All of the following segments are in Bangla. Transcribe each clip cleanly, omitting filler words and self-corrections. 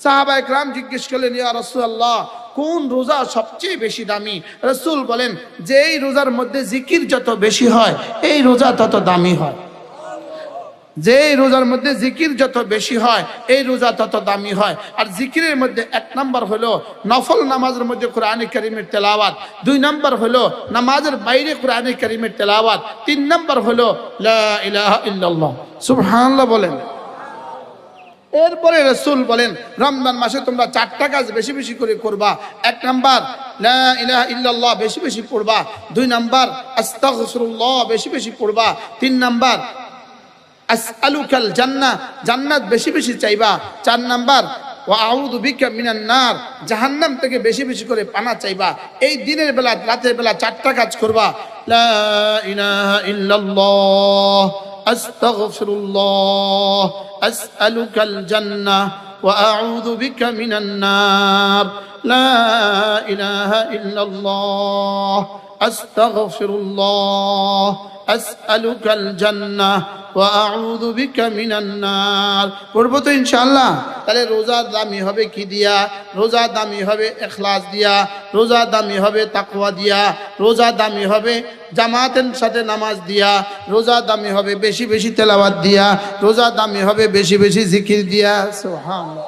সাহাবা একরাম জিজ্ঞেস করলেন, ইয়া রাসূলুল্লাহ, কোন রোজা সবচেয়ে বেশি দামি? রাসূল বলেন, যেই রোজার মধ্যে জিকির যত বেশি হয় এই রোজা তত দামি হয়। যেই রোজার মধ্যে জিকির যত বেশি হয় এই রোজা তত দামি হয়। আর জিকিরের মধ্যে 1 নম্বর হলো নফল নামাজের মধ্যে কোরআনে কারীমের তেলাওয়াত, 2 নম্বর হলো নামাজের বাইরে কোরআনে কারীমের তেলাওয়াত, 3 নম্বর হলো লা ইলাহা ইল্লাল্লাহ। সুবহানাল্লাহ বলেন। এরপরে রাসূল বলেন, রমজান মাসে তোমরা 4টা কাজ বেশি বেশি করে করবা। 1 নাম্বার লা ইলাহা ইল্লাল্লাহ বেশি বেশি পড়বা, 2 নাম্বার আস্তাগফিরুল্লাহ বেশি বেশি পড়বা, 3 নাম্বার আসআলুকাল জান্নাহ জান্নাত বেশি বেশি চাইবা, 4 নাম্বার ওয়া আউযু বিকা মিনান নার জাহান্নাম থেকে বেশি বেশি করে পানা চাইবা। এই দিনের বেলা রাতের বেলা 4টা কাজ করবা। লা ইলাহা ইল্লাল্লাহ আস্তাগফিরুল্লাহ আসআলুকাল জান্নাহ ওয়া আউযু বিকা মিনান নার লা ইলাহা ইল্লাল্লাহ আস্তাগফিরুল্লাহ আসআলুকাল জান্নাহ ওয়া আউযু বিকা মিনান নার। পড়বো তো ইনশাআল্লাহ? তাহলে রোজা দামি হবে কি দিয়া? রোজা দামি হবে ইখলাস দিয়া, রোজা দামি হবে তাকওয়া দিয়া, রোজা দামি হবে জামাতের সাথে নামাজ দিয়া, রোজা দামি হবে বেশি বেশি তেলাওয়াত দিয়া, রোজা দামি হবে বেশি বেশি জিকির দিয়া। সুবহানাল্লাহ।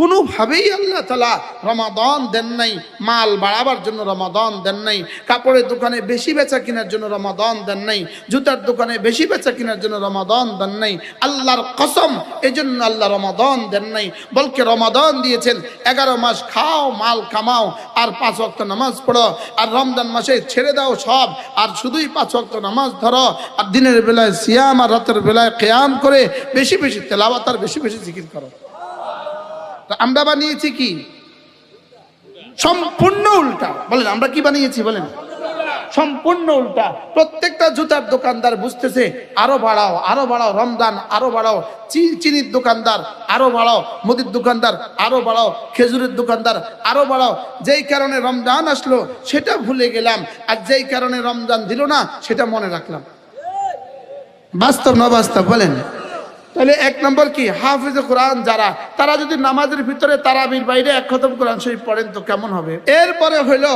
কোনোভাবেই আল্লাহ তাআলা রমাদান দেন নাই মাল বাড়াবার জন্য, রমাদান দেন নাই কাপড়ের দোকানে বেশি বেচা কেনার জন্য, রমাদান দেন নাই জুতার দোকানে বেশি বেচা কেনার জন্য, রমাদান দেন নাই। আল্লাহর কসম, এজন্য আল্লাহ রমাদান দেন নাই, বলকে রমাদান দিয়েছেন 11 মাস খাও মাল কামাও আর 5 ওয়াক্ত নামাজ পড়ো, আর রমজান মাসে ছেড়ে দাও সব আর শুধুই 5 ওয়াক্ত নামাজ ধরো, আর দিনের বেলায় সিয়াম আর রাতের বেলায় কিয়াম করে বেশি বেশি তেলাওয়াত আর বেশি বেশি জিকির করো। আমরা বানিয়েছি কি? সম্পূর্ণ উল্টা। বলেন আমরা কি বানিয়েছি? বলেন সম্পূর্ণ উল্টা। প্রত্যেকটা জুতার দোকানদার বুঝতেছে আরো বাড়াও আরো বাড়াও, রমজান আরো বাড়াও, চিনির দোকানদার আরো বাড়াও, মুদির দোকানদার আরো বাড়াও, খেজুরের দোকানদার আরো বাড়াও। যেই কারণে রমজান আসলো সেটা ভুলে গেলাম, আর যেই কারণে রমজান দিল না সেটা মনে রাখলাম। বাস্তব না বাস্তব? বলেন। তাহলে 1 নম্বর কি? হাফিজ কোরআন যারা, তারা যদি নামাজের ভিতরে তারাবির বাইরে 1 খতম কোরআন শরীফ পড়েন তো কেমন হবে? এরপরে হইল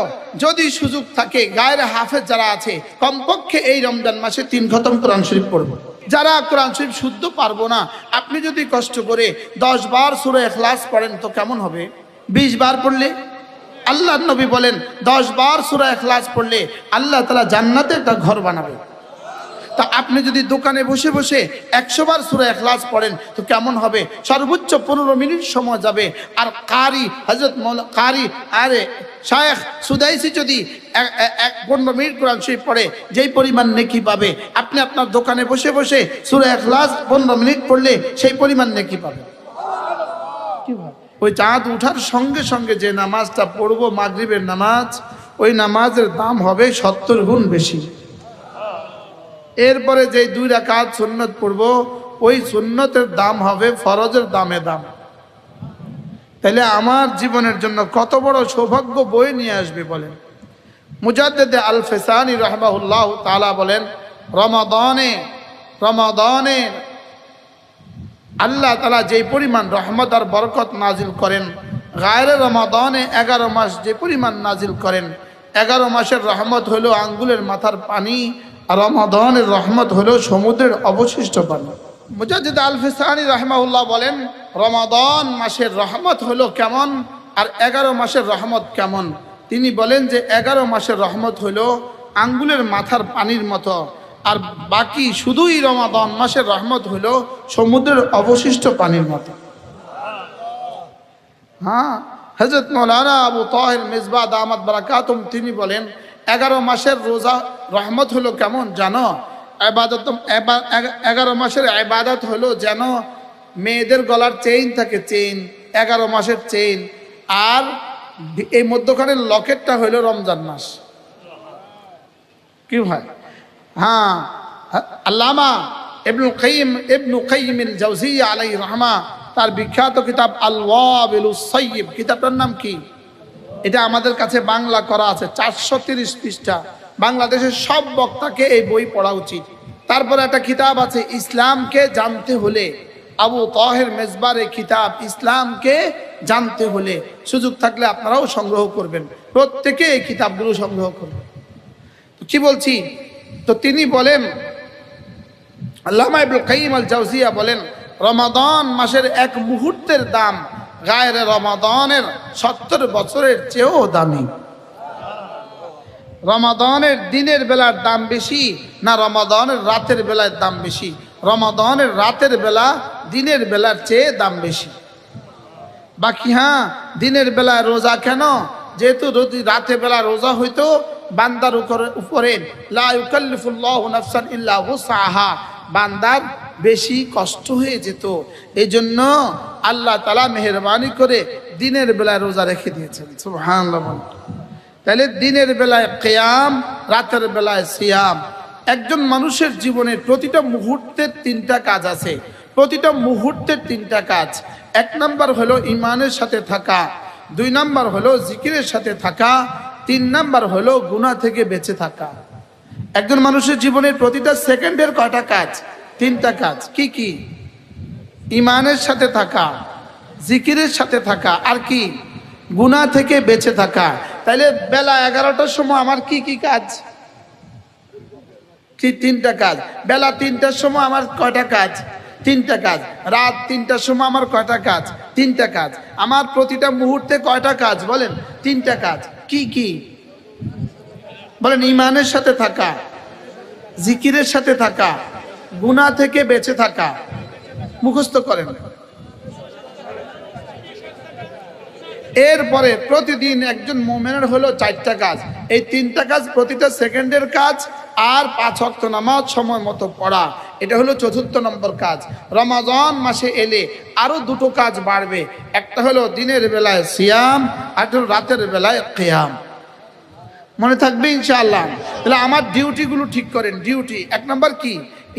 যদি সুযোগ থাকে গায়ের হাফেজ যারা আছে কমপক্ষে এই রমজান মাসে 3 খতম কোরআন শরীফ পড়বো। যারা কোরআন শরীফ শুদ্ধ পারবো না, আপনি যদি কষ্ট করে 10 বার সূরা ইখলাস পড়েন তো কেমন হবে? 20 বার পড়লে আল্লাহর নবী বলেন 10 বার সূরা ইখলাস পড়লে আল্লাহ তাআলা জান্নাতে একটা ঘর বানাবে। তা আপনি যদি দোকানে বসে বসে 100 বার সূরা ইখলাস পড়েন তো কেমন হবে? সর্বোচ্চ 15 মিনিট সময় যাবে। আর কারি হযরত কারি আরে শায়েখ সুদাইসি যদি 15 মিনিট কোরআন শরীফ পড়ে যেই পরিমাণ নেকি পাবে, আপনি আপনার দোকানে বসে বসে সূরা ইখলাস 15 মিনিট পড়লে সেই পরিমাণ নেকি পাবে। কি ভাই? ওই চাঁদ ওঠার সঙ্গে সঙ্গে যে নামাজটা পড়বো মাগরিবের নামাজ, ওই নামাজের দাম হবে 70 গুণ বেশি। এরপরে যে 2 রাকাত সুন্নত পড়বো ওই সুন্নতের দাম হবে ফরজের দামে দাম। তাহলে আমার জীবনের জন্য কত বড় সৌভাগ্য বয়ে নিয়ে আসবে বলেন। মুজাদ্দিদ আল ফিসানি রাহিমাহুল্লাহ তাআলা বলেন, রমাদানে আল্লাহ তাআলা যে পরিমাণ রহমত আর বরকত নাজিল করেন, গায়রে রমাদানে 11 মাস যে পরিমাণ নাজিল করেন, 11 মাসের রহমত হলো আঙ্গুলের মাথার পানি, আর রমাদানের রহমত হলো সমুদ্রের অবশিষ্ট পানি। মুজাদ্দিদ আল ফিসানি রাহিমাহুল্লাহ বলেন, রমাদান মাসের রহমত হলো কেমন আর 11 মাসের রহমত কেমন? তিনি বলেন যে 11 মাসের রহমত হলো আঙ্গুলের মাথার পানির মতো, আর বাকি শুধুই রমাদান মাসের রহমত হলো সমুদ্রের অবশিষ্ট পানির মতো। হ্যাঁ, হযরত মাওলানা আবু তাহের মিসবাহ দামাত বারাকাতুম তিনি বলেন 11 মাসের রোজা রহমত হলো কেমন জানো? 11 মাসের ইবাদত হলো যেন মেয়েদের গলার চেইন থাকে, চেইন 11 মাসের চেইন, আর এই মধ্যখানের লকেটটা হলো রমজান মাস। কি ভাই? হ্যাঁ, আল্লামা ইবনুল কাইয়িম আল জাওজিয়্যা আলাইহি রাহমা তার বিখ্যাত কিতাব আল ওয়াবিলুস সাইয়্যিব, কিতাবটার নাম কি? এটা আমাদের কাছে বাংলা করা আছে, 430 পৃষ্ঠা। বাংলাদেশের সব বক্তাকে এই বই পড়া উচিত। তারপর একটা কিতাব আছে, ইসলামকে জানতে হলে আবু তাহের মেজবারে কিতাব ইসলামকে জানতে হলে সুযোগ থাকলে আপনারাও সংগ্রহ করবেন, প্রত্যেকে এই কিতাবগুলো সংগ্রহ করবেন। কি বলছি, তো তিনি বলেন, আল্লামা ইবনুল কাইয়িম আল জাওজিয়া বলেন, রমাদান মাসের এক মুহূর্তের দাম গায়রে রমাদানের 70 বছরের চেয়েও দামি। রমাদানের দিনের বেলার দাম বেশি না রমাদানের রাতের বেলার দাম বেশি? রমাদানের রাতের বেলা দিনের বেলার চেয়ে দাম বেশি। বাকি হ্যাঁ, দিনের বেলায় রোজা কেন? যেহেতু যদি রাতের বেলা রোজা হইতো বান্দার উপরে লা ইউকাল্লিফুল্লাহু নাফসান ইল্লা উসআহা, বান্দার বেশি কষ্ট হয়ে যেত। এই জন্য আল্লাহ তাআলা মেহেরবানি করে দিনের বেলায় রোজা রেখে দিয়েছেন। সুবহানাল্লাহ। তাহলে দিনের বেলায় কিয়াম, রাতের বেলায় সিয়াম। একজন মানুষের জীবনে প্রতিটা মুহূর্তের 3টা কাজ আছে, প্রতিটা মুহূর্তের 3টা কাজ। 1 নাম্বার হলো ঈমানের সাথে থাকা, 2 নাম্বার হলো জিকিরের সাথে থাকা, 3 নাম্বার হলো গুনাহ থেকে বেঁচে থাকা। একজন মানুষের জীবনের প্রতিটা সেকেন্ডের কয়টা কাজ? 3টা কাজ। কি কি? ঈমানের সাথে থাকা, জিকিরের সাথে থাকা, আর কি? গুনাহ থেকে বেঁচে থাকা। তাইলে বেলা 11টার সময় আমার কি কি কাজ? কি 3টা কাজ। বেলা 3টার সময় আমার কয়টা কাজ? 3টা কাজ। রাত 3টার সময় আমার কয়টা কাজ? 3টা কাজ। আমার প্রতিটা মুহূর্তে কয়টা কাজ বলেন? 3টা কাজ। কি কি বলেন? ঈমানের সাথে থাকা, জিকিরের সাথে থাকা, গুনাহ থেকে বেঁচে থাকা। মুখস্থ করেন। এরপরে প্রতিদিন একজন মুমিনের হলো 4টা কাজ। এই 3টা কাজ প্রতিটা সেকেন্ডের কাজ, আর 5 ওয়াক্ত নামাজ সময় মতো পড়া, এটা হলো 4র্থ নম্বর কাজ। রমাদান মাসে এলে আরো 2টো কাজ বাড়বে। একটা হলো দিনের বেলায় সিয়াম, আর রাতের বেলায় কিয়াম। মনে থাকবে ইনশাআল্লাহ। তাহলে আমার ডিউটিগুলো ঠিক করেন। ডিউটি 1 নাম্বার কি?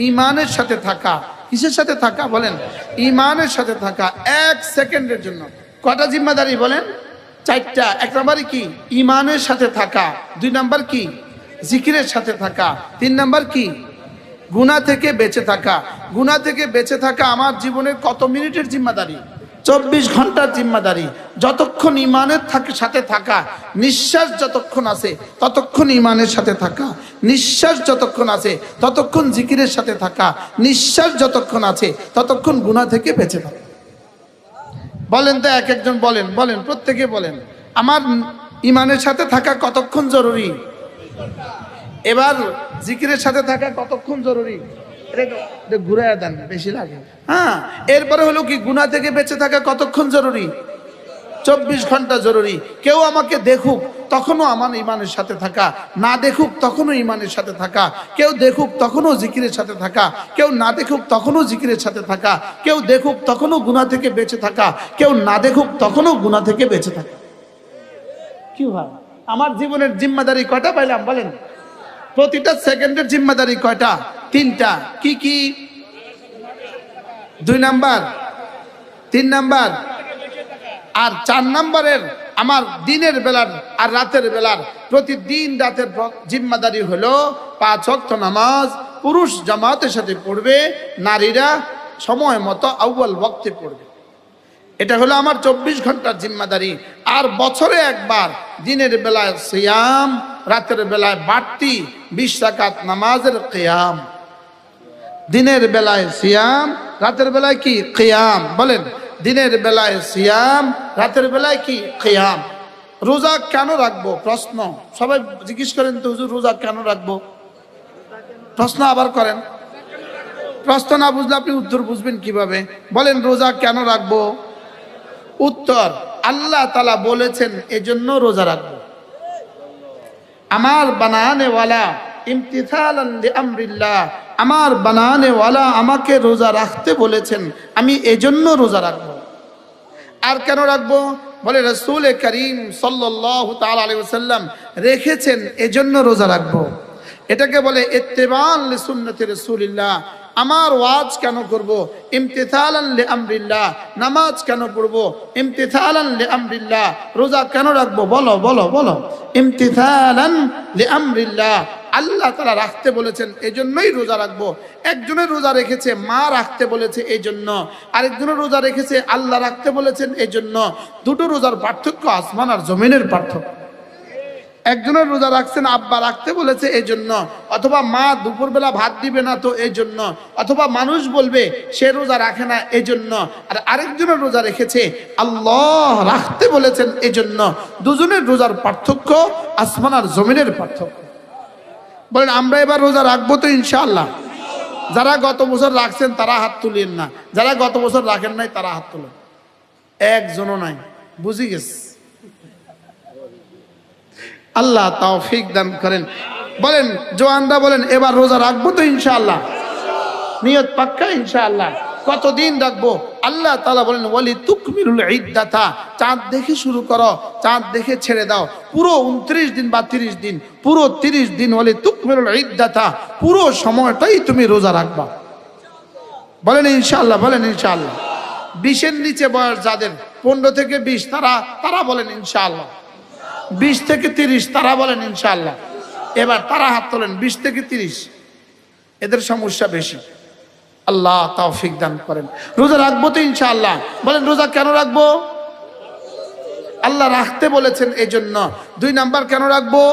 ঈমানের সাথে থাকা। কিসের সাথে থাকা বলেন? ঈমানের সাথে থাকা। 1 সেকেন্ডের জন্য কয়টা জিম্মাদারি বলেন? 4টা। 1 নাম্বার কি? ঈমানের সাথে থাকা। 2 নাম্বার কি? জিকিরের সাথে থাকা। 3 নাম্বার কি? গুনাহ থেকে বেঁচে থাকা। গুনাহ থেকে বেঁচে থাকা আমার জীবনের কত মিনিটের জিম্মাদারি? 24 ঘন্টার জিম্মাদারি। যতক্ষণ ঈমানের সাথে থাকা, নিঃশ্বাস যতক্ষণ আছে ততক্ষণ ঈমানের সাথে থাকা, নিঃশ্বাস যতক্ষণ আছে ততক্ষণ জিকিরের সাথে থাকা, নিঃশ্বাস যতক্ষণ আছে ততক্ষণ গুনাহ থেকে বেঁচে থাকা। বলেন তো, এক একজন বলেন, বলেন, প্রত্যেকে বলেন, আমার ঈমানের সাথে থাকা কতক্ষণ জরুরি? এবার জিকিরের সাথে থাকা কতক্ষণ জরুরি? এটা ঘুরে দেন, বেশি লাগে। হ্যাঁ, এরপরে হলো কি? গুনাহ থেকে বেঁচে থাকা কতক্ষণ জরুরি? 24 ঘন্টা জরুরি। কেউ আমাকে দেখুক তখনও আমার ঈমানের সাথে থাকা, না দেখুক তখনও ঈমানের সাথে থাকা, কেউ দেখুক তখনও জিকিরের সাথে থাকা, কেউ না দেখুক তখনও জিকিরের সাথে থাকা, কেউ দেখুক তখনও গুনাহ থেকে বেঁচে থাকা, কেউ না দেখুক তখনও গুনাহ থেকে বেঁচে থাকা। কি হয়? আমার জীবনের জিম্মাদারি কয়টা পাইলাম বলেন? প্রতিটা সেকেন্ডের জিম্মাদারি কয়টা? 3টা। কি কি? 2 নাম্বার, 3 নাম্বার, আর 4 নাম্বারের আমার দিনের বেলার আর রাতের বেলার প্রতিদিন রাতের জিম্মাদারি হলো 5 ওয়াক্ত নামাজ পুরুষ জামাতের সাথে পড়বে, নারীরা সময় মতো আউয়াল ওয়াক্তে পড়বে। এটা হলো আমার 24 ঘন্টার জিম্মাদারি। আর বছরে একবার দিনের বেলায় সিয়াম, রাতের বেলায় বাড়তি 20 রাকাত নামাজের কিয়াম। দিনের বেলায় সিয়াম, রাতের বেলায় কি? কিয়াম। বলেন, দিনের বেলায় সিয়াম, রাতের বেলায় কি? কিয়াম। রোজা কেন রাখবো? প্রশ্ন সবাই জিজ্ঞেস করেন তো, হুজুর রোজা কেন রাখবো? প্রশ্ন আবার করেন। প্রশ্ন না বুঝলে আপনি উত্তর বুঝবেন কিভাবে? বলেন, রোজা কেন রাখবো? উত্তর, আল্লাহ তাআলা বলেছেন এজন্য রোজা রাখবো। আমার বানানেওয়ালা ইমতিসালান লিআমরিল্লাহ, আমার বানানেওয়ালা আমাকে রোজা রাখতে বলেছেন, আমি এজন্য রোজা রাখবো। আর কেন রাখবো? বলে রাসূল করিম সাল্লাল্লাহু তাআলা আলাইহি ওয়াসাল্লাম রেখেছেন, এজন্য রোজা রাখবো। এটাকে বলে ইত্তিবাআন লিসুন্নতি রাসূলিল্লাহ। আমার ওয়াজ কেন করব? ইমতিসালান লিআমরিল্লাহ। নামাজ কেন পড়বো? ইমতিসালান লিআমরিল্লাহ। রোজা কেন রাখবো? বলো বলো বলো। ইমতিসালান লিআমরিল্লাহ, আল্লাহ তাআলা রাখতে বলেছেন, এজন্যই রোজা রাখবো। একজনের রোজা রেখেছে মা রাখতে বলেছে এই জন্য, আরেকজনের রোজা রেখেছে আল্লাহ রাখতে বলেছেন এই জন্য। দুটো রোজার পার্থক্য আসমান আর জমিনের পার্থক্য। একজনের রোজা রাখছেন আব্বা রাখতে বলেছে এই জন্য, অথবা মা দুপুরবেলা ভাত দিবে না তো এই জন্য, অথবা মানুষ বলবে সে রোজা রাখে না এই জন্য। আর আরেকজনের রোজা রেখেছে আল্লাহ রাখতে বলেছেন এই জন্য। দুজনের রোজার পার্থক্য আসমান আর জমিনের পার্থক্য। বলেন আমরা এবার রোজা রাখবো তো ইনশাআল্লাহ? যারা গত বছর রাখছেন তারা হাত তুলেন না, যারা গত বছর রাখেন নাই তারা হাত তুলেন। একজনও নাই, বুঝি গেছে। আল্লাহ তৌফিক দান করেন। বলেন জওয়ানরা বলেন এবার রোজা রাখবো তো ইনশাআল্লাহ? নিয়ত পাক্কা ইনশাআল্লাহ। কতদিন রাখবো? আল্লাহ তাআলা বলেন ওয়ালি তুকমিলুল ইদ্দাতা, চাঁদ দেখে শুরু করো, চাঁদ দেখে ছেড়ে দাও। পুরো 29 দিন বা 30 দিন, পুরো 30 দিন ওয়ালি তুকমিলুল ইদ্দাতা, পুরো সময়টাই তুমি রোজা রাখবা। বলেন ইনশাআল্লাহ, বলেন ইনশাআল্লাহ। 20-এর নিচে বয়স যাদের, 15 থেকে 20, তারা বলেন ইনশাআল্লাহ। 20 থেকে 30 তারা বলেন ইনশাআল্লাহ। এবার তারা হাত তোলেন 20 থেকে 30, এদের সমস্যা বেশি। আল্লাহ তৌফিক দান করেন। রোজা রাখবো তো ইনশাআল্লাহ? বলেন রোজা কেন রাখবো? আল্লাহ রাখতে বলেছেন এই জন্য। 2 নাম্বার কেন রাখবো?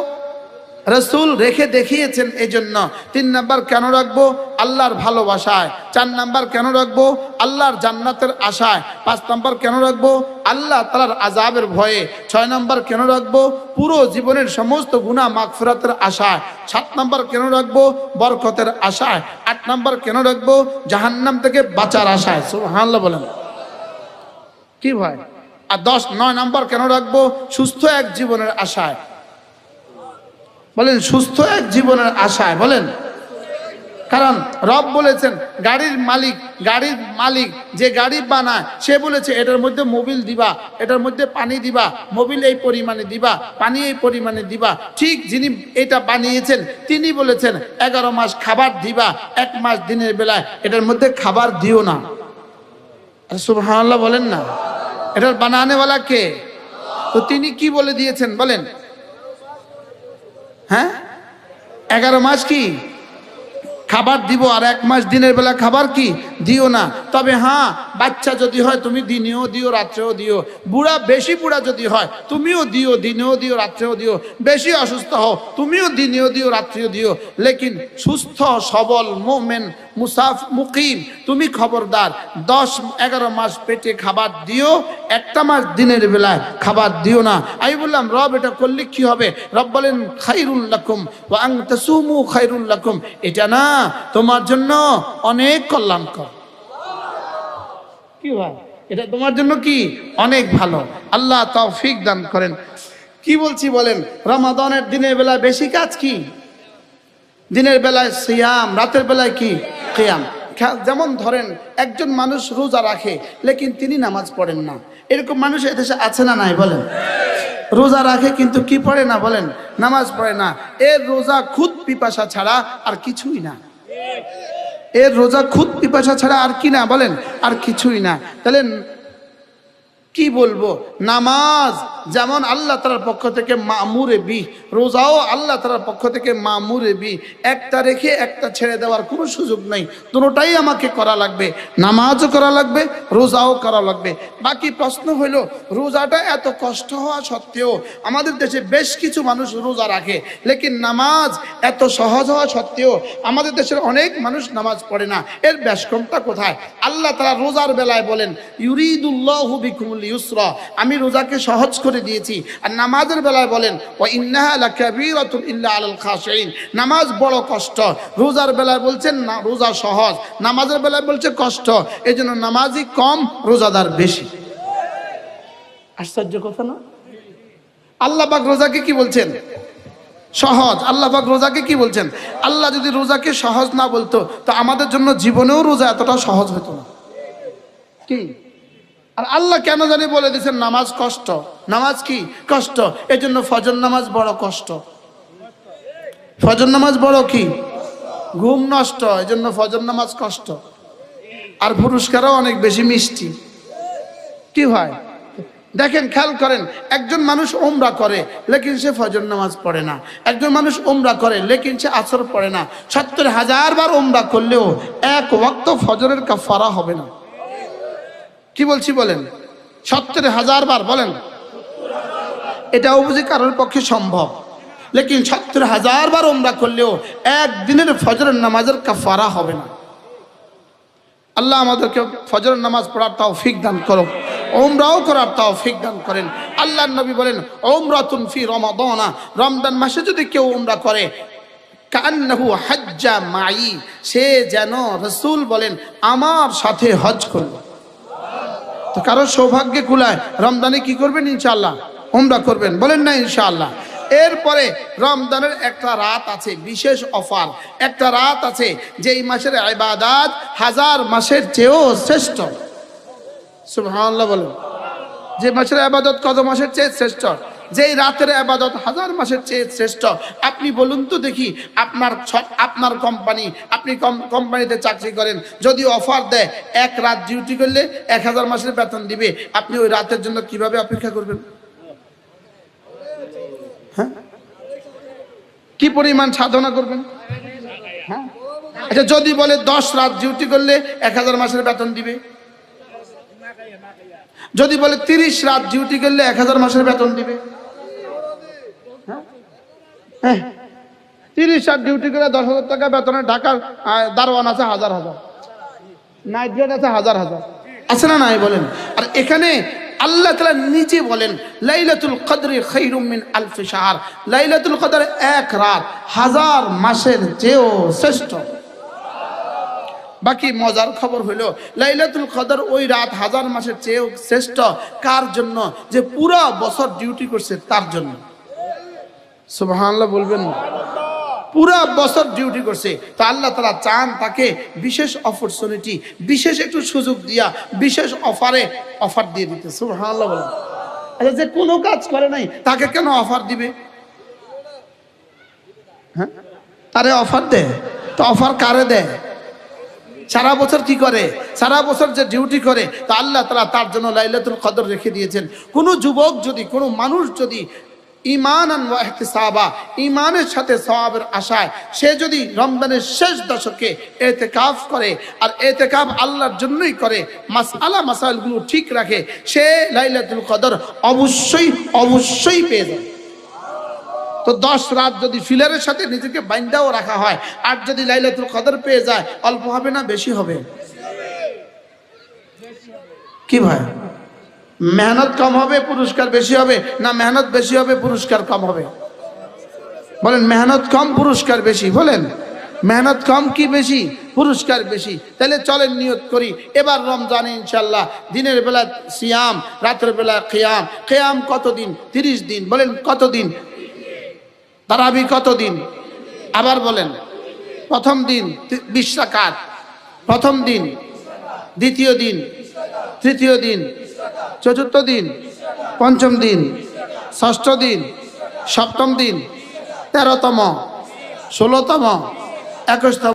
রাসূল রেখে দেখিয়েছেন এই জন্য। 3 নাম্বার কেন রাখবো? আল্লাহর ভালোবাসায়। 4 নাম্বার কেন রাখবো? আল্লাহর জান্নাতের আশায়। 5 নাম্বার কেন রাখবো? আল্লাহ তাআলার আযাবের ভয়ে। 6 নাম্বার কেন রাখবো? পুরো জীবনের সমস্ত গুনাহ মাগফিরাতের আশায়। 7 নাম্বার কেন রাখবো? বরকতের আশায়। 8 নাম্বার কেন রাখবো? জাহান্নাম থেকে বাঁচার আশায়। সুবহানাল্লাহ বলেন। কি ভাই? আর 9 নাম্বার কেন রাখবো? সুস্থ এক জীবনের আশায়। বলেন সুস্থ এক জীবনের আশায়। বলেন, কারণ রব বলেছেন গাড়ির মালিক যে গাড়ি বানায় সে বলেছে এটার মধ্যে মোবিল দিবা, এটার মধ্যে পানি দিবা, মোবিল এই পরিমাণে দিবা, পানি এই পরিমাণে দিবা। ঠিক যিনি এটা বানিয়েছেন তিনি বলেছেন 11 মাস খাবার দিবা, 1 মাস দিনের বেলায় এটার মধ্যে খাবার দিও না। সুবহানাল্লাহ বলেন না। এটার বানানেওয়ালা কে? তো তিনি কি বলে দিয়েছেন বলেন? হ্যাঁ, 11 মাস কি খাবার দিব, আর 1 মাস দিনের বেলা খাবার কি দিও না। তবে হ্যাঁ, বাচ্চা যদি হয় তুমি দিনেও দিও রাত্রেও দিও, বেশি বুড়া যদি হয় তুমিও দিও, দিনেও দিও রাত্রেও দিও, বেশি অসুস্থ হও তুমিও দিনেও দিও রাত্রেও দিও। লেকিন সুস্থ সবল মুমিন মুকিম তুমি খবরদার 10-11 মাস পেটে খাবার দিও, 1টা মাস দিনের বেলায় খাবার দিও না। আমি বললাম রব এটা করলে কি হবে? রব বলেন খায়রুল লাকুম ওয়া আন তাসুমু খায়রুল লাকুম, এটা না তোমার জন্য অনেক কল্যাণকর। কি ভাই? এটা তোমার জন্য কি অনেক ভালো। আল্লাহ তৌফিক দান করেন। কি বলছি বলেন? রমাদানের দিনের বেলায় বেশি কাজ কি? দিনের বেলায় সিয়াম, রাতের বেলায় কি কিয়াম। যেমন ধরেন একজন মানুষ রোজা রাখে লেকিন তিনি নামাজ পড়েন না, এরকম মানুষ এদেশে আছে না নাই বলেন? রোজা রাখে কিন্তু কি পড়ে না বলেন? নামাজ পড়ে না। এর রোজা খুদ পিপাসা ছাড়া আর কিছুই না। এর রোজা খুদ পিপাসা ছাড়া আর কি না বলেন? আর কিছুই না। তাহলে কি বলবো? নামাজ যেমন আল্লাহ তাআলার পক্ষ থেকে মামুরে বি, রোজাও আল্লাহ তাআলার পক্ষ থেকে মামুরে বি। একটা রেখে একটা ছেড়ে দেওয়ার কোনো সুযোগ নেই, দুটোটাই আমাকে করা লাগবে। নামাজও করা লাগবে, রোজাও করা লাগবে। বাকি প্রশ্ন হলো রোজাটা এত কষ্ট হওয়া সত্ত্বেও আমাদের দেশে বেশ কিছু মানুষ রোজা রাখে, লেকিন নামাজ এত সহজ হওয়া সত্ত্বেও আমাদের দেশের অনেক মানুষ নামাজ পড়ে না। এর ব্যাসকমটা কোথায়? আল্লাহ তাআলা রোজার বেলায় বলেন ইউরিদুল্লাহু বিকুমুল ইউসরা, আমি রোজাকে সহজ করে দিয়েছি। আর নামাজের বেলায় বলেন ওয়া ইন্নাহা লাকাবীরাতুন ইল্লা আলাল খাশিঈন, নামাজ বড় কষ্ট। রোজার বেলায় বলছেন না রোজা সহজ, নামাজের বেলায় বলছে কষ্ট। এজন্য নামাজি কম, রোজাদার বেশি। আশ্চর্য কথা না? আল্লাহ পাক রোজাকে কি বলছেন? সহজ। আল্লাহ পাক রোজাকে কি বলছেন? আল্লাহ যদি রোজাকে সহজ না বলতো তো আমাদের জন্য জীবনেও রোজা এতটা সহজ হতো না। কি? আর আল্লাহ কেন জানি বলে দিয়েছেন নামাজ কষ্ট। নামাজ কি কষ্ট? এই জন্য ফজর নামাজ বড় কষ্ট। ফজর নামাজ বড় কি? ঘুম নষ্ট, এই জন্য ফজর নামাজ কষ্ট। আর পুরস্কারও অনেক বেশি মিষ্টি। কি হয়? দেখেন, খেয়াল করেন, একজন মানুষ উমরা করে লেকিন সে ফজর নামাজ পড়ে না, একজন মানুষ উমরা করে লেকিন সে আসর পড়ে না। ৭০,০০০ বার উমরা করলেও এক ওয়াক্ত ফজরের কাফারা হবে না। কি বলছি বলেন? ৭০,০০০ বার বলেন, এটাও বুঝি কারোর পক্ষে সম্ভব, লেকিন ৭০,০০০ বার উমরা করলেও একদিনের ফজরের নামাজের কাফারা হবে না। আল্লাহ আমাদেরকে ফজরের নামাজ পড়ার তৌফিক দান করো, উমরাও করার তৌফিক দান করেন। আল্লাহর নবী বলেন, উমরাতুন ফি রমাদানা, রমজান মাসে যদি কেউ উমরা করে, কান্নাহু হাজ্জা মাই, সে যেন, রাসূল বলেন, আমার সাথে হজ করলো। তো কারো সৌভাগ্যে কুলায় রমজানে কি করবেন? ইনশাআল্লাহ উমরা করবেন, বলেন না ইনশাআল্লাহ। এরপরে রমজানের একটা রাত আছে, বিশেষ অফার, একটা রাত আছে যেই মাসের ইবাদত 1000 মাসের চেয়েও শ্রেষ্ঠ। সুবহানাল্লাহ বলেন। যে মাসের ইবাদত কত মাসের চেয়ে শ্রেষ্ঠ? যেই রাতের ইবাদত 1000 মাসের চেয়ে শ্রেষ্ঠ। আপনি বলুন তো দেখি, আপনার কোম্পানি, আপনি কোম্পানিতে চাকরি করেন, যদি অফার দেয় এক রাত ডিউটি করলে 1000 মাসের বেতন দিবে, আপনি ওই রাতের জন্য কিভাবে অপেক্ষা করবেন? হ্যাঁ, কি পরিমাণ সাধনা করবেন? হ্যাঁ, আচ্ছা যদি বলে 10 রাত ডিউটি করলে 1000 মাসের বেতন দিবে, যদি বলে 30 রাত ডিউটি করলে 1000 মাসের বেতন দিবে, হ্যাঁ 30 রাত ডিউটি করে 10,000 টাকা বেতনে ঢাকার দারোয়ান আছে হাজার হাজার, নাইট গার্ড আছে হাজার হাজার, আছে না নাই বলেন? আর এখানে আল্লাহ তাআলা নিজে বলেন, লাইলাতুল কদরি খায়রুম মিন আলফি শাহর, লাইলাতুল কদর এক রাত 1000 মাসের চেয়েও শ্রেষ্ঠ। বাকি মজার খবর হলো, লাইলাতুল কদর ওই রাত 1000 মাসের চেয়েও শ্রেষ্ঠ কার জন্য? যে পুরো বছর ডিউটি করছে তার জন্য। সুবহানাল্লাহ বলবেন না? পুরা বছর ডিউটি করছে, তো আল্লাহ তাআলা চান তাকে বিশেষ অপরচুনিটি, বিশেষ একটু সুযোগ দিয়া, বিশেষ অফার দিয়ে দিতে। সুবহানাল্লাহ বলেন। আচ্ছা, যে কোনো কাজ করে নাই তাকে কেন অফার দিবে? হ্যাঁ, তারে অফার দেয়, তো অফার কারে দেয়? সারা বছর কি করে? সারা বছর যে ডিউটি করে, তো আল্লাহ তাআলা তার জন্য লাইলাতুল কদর রেখে দিয়েছেন। কোনো যুবক যদি, কোনো মানুষ যদি ঈমানান ওয়া ইহতিসাবা, ঈমানের সাথে সওয়াবের আশায় সে যদি রমজানের শেষ দশকে ইতিকাফ করে, আর ইতিকাফ আল্লাহর জন্যই করে, মাসাইলগুলো ঠিক রাখে, সে লাইলাতুল কদর অবশ্যই পেয়ে যাবে। তো 10 রাত যদি ফিলারের সাথে নিজেকে বাইন্দাও রাখা হয়, আর যদি লাইলাতুল কদর পেয়ে যায়, অল্প হবে না বেশি হবে? কি ভাই, মেহনত কম হবে পুরস্কার বেশি হবে, না মেহনত বেশি হবে পুরস্কার কম হবে? বলেন, মেহনত কম পুরস্কার বেশি, বলেন মেহনত কম কি বেশি? পুরস্কার বেশি। তাহলে চলেন নিয়ত করি, এবার রমজানে ইনশাআল্লাহ দিনের বেলা সিয়াম, রাতের বেলা কিয়াম। কিয়াম কতদিন? 30 দিন। বলেন কতদিন? তারাবি কতদিন? আবার বলেন। প্রথম দিন 20 রাকাত, প্রথম দিন, দ্বিতীয় দিন, তৃতীয় দিন, চতুর্থ দিন, পঞ্চম দিন, ষষ্ঠ দিন, সপ্তম দিন, 13তম, 16তম, 21তম।